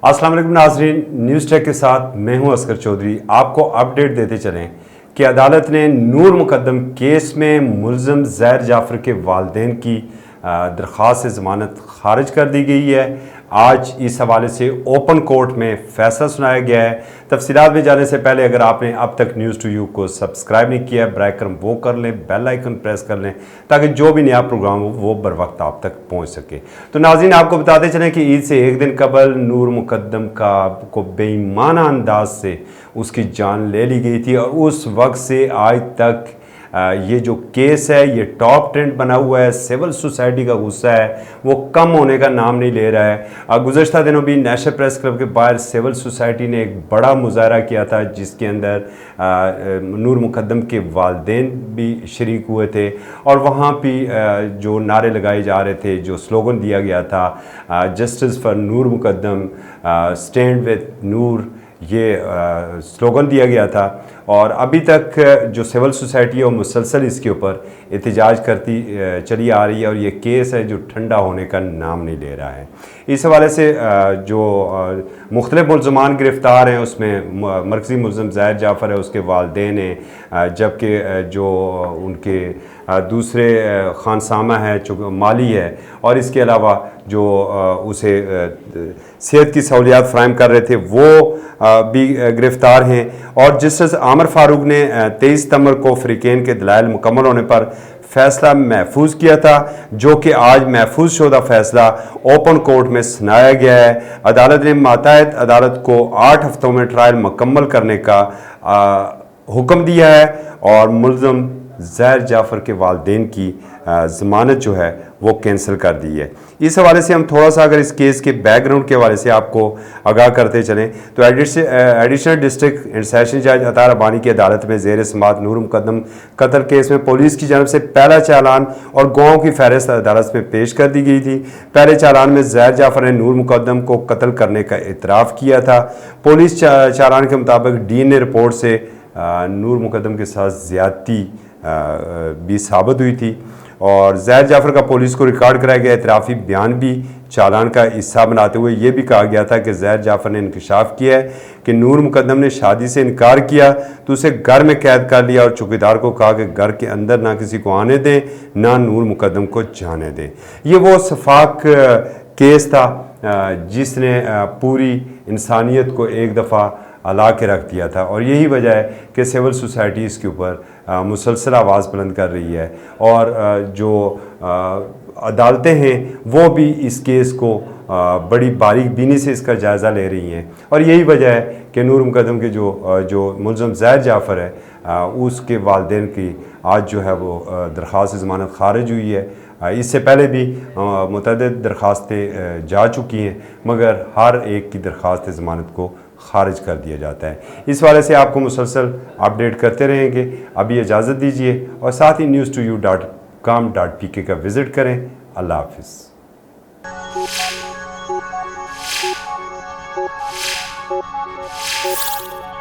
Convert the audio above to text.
अस्सलाम वालेकुम नाज़रीन, न्यूज़ ट्रैक के साथ मैं हूं असगर चौधरी। आपको अपडेट देते चलें कि अदालत ने नूर मुकद्दम केस में मुलज़म ज़हर जाफ़र के वालिदैन की दरख्वास्त से ज़मानत खारिज कर दी गई है। आज इस हवाले से ओपन कोर्ट में फ़ैसला सुनाया गया है। तफसीलात में जाने से पहले अगर आपने अब तक न्यूज़ टू यू को सब्सक्राइब नहीं किया है, ब्राइकन वो कर लें, बेल आइकन प्रेस कर लें ताकि जो भी नया प्रोग्राम हो वो बर वक्त आप तक पहुंच सके। तो नाज़रीन, आपको बताते चलें कि ईद से एक दिन कबल नूर मुकद्दम को बेईमाना अंदाज से उसकी जान ले ली गई थी और उस वक्त से आज तक ये जो केस है ये टॉप ट्रेंड बना हुआ है। सिविल सोसाइटी का गुस्सा है वो कम होने का नाम नहीं ले रहा है। गुज़श्ता दिनों भी नेशनल प्रेस क्लब के बाहर सिविल सोसाइटी ने एक बड़ा मुजाहरा किया था जिसके अंदर नूर मुकद्दम के वालिदैन भी शरीक हुए थे और वहाँ भी जो नारे लगाए जा रहे थे, जो स्लोगन दिया गया था justice for Noor Mukaddam, stand with Noor, ये स्लोगन दिया गया था। और अभी तक जो सिविल सोसाइटी है वो मुसलसल इसके ऊपर एहतजाज करती चली आ रही है और ये केस है जो ठंडा होने का नाम नहीं ले रहा है। इस हवाले से जो मुख्तलिफ मुलज़मान गिरफ़्तार हैं उसमें मरकज़ी मुलज़म ज़हर जाफ़र है, उसके वालिदैन हैं, जबकि जो उनके दूसरे खानसामा है जो माली है और इसके अलावा जो उसे सेहत की सहूलियात फ़राहम कर रहे थे वो भी गिरफ़्तार हैं। और जस्टिस आमर फ़ारूक ने 23 सितंबर को फ़रीक़ैन के दलाइल मुकम्मल होने पर फ़ैसला महफूज किया था, जो कि आज महफूज शुदा फ़ैसला ओपन कोर्ट में सुनाया गया है। अदालत ने मातहत अदालत को 8 हफ्तों में ट्रायल मुकम्मल करने का हुक्म दिया है और मुलज़म ज़हर जाफ़र के वालिदैन की ज़मानत जो है वो कैंसिल कर दी है। इस हवाले से हम थोड़ा सा अगर इस केस के बैकग्राउंड के हवाले से आपको आगाह करते चलें तो एडिशनल डिस्ट्रिक्ट एंड सेशन जज अतार अबानी की अदालत में ज़ेर समाअत नूर मुकद्दम कत्ल केस में पुलिस की जानब से पहला चालान और गवाहों की फहरिस्त अदालत में पेश कर दी गई थी। पहले चालान में ज़हर जाफ़र ने नूर मुकद्दम को कत्ल करने का इतराफ़ किया था। पुलिस चालान के मुताबिक DNA रिपोर्ट से नूर मुकद्दम के साथ ज़्यादती भी साबित हुई थी और ज़हर जाफ़र का पुलिस को रिकॉर्ड कराया गया इतराफ़ी बयान भी चालान का हिस्सा बनाते हुए ये भी कहा गया था कि ज़हर जाफ़र ने इंकशाफ किया है कि नूर मुकद्दम ने शादी से इनकार किया तो उसे घर में कैद कर लिया और चौकीदार को कहा कि घर के अंदर ना किसी को आने दें ना नूर मुकद्दम को जाने दें। ये वो सफाक केस था जिसने पूरी इंसानियत को एक दफ़ा अला के रख दिया था और यही वजह है कि सिविल सोसाइटी इसके ऊपर मुसलसल आवाज़ बुलंद कर रही है और जो अदालतें हैं वो भी इस केस को बड़ी बारीक बीनी से इसका जायज़ा ले रही हैं और यही वजह है कि नूर मुकद्दम के जो मुलज़म ज़हर जाफ़र है उसके वालिदैन की आज जो है वो दरख्वास्त ज़मानत खारिज हुई है। इससे पहले भी मुतअद्दिद दरख्वास्तें जा चुकी हैं मगर हर एक की दरख्वास्त ज़मानत को खारिज कर दिया जाता है। इस वाले से आपको मुसलसल अपडेट करते रहेंगे। अभी इजाज़त दीजिए और साथ ही newstoyou.com.pk का विज़िट करें। अल्लाह हाफ़िज़।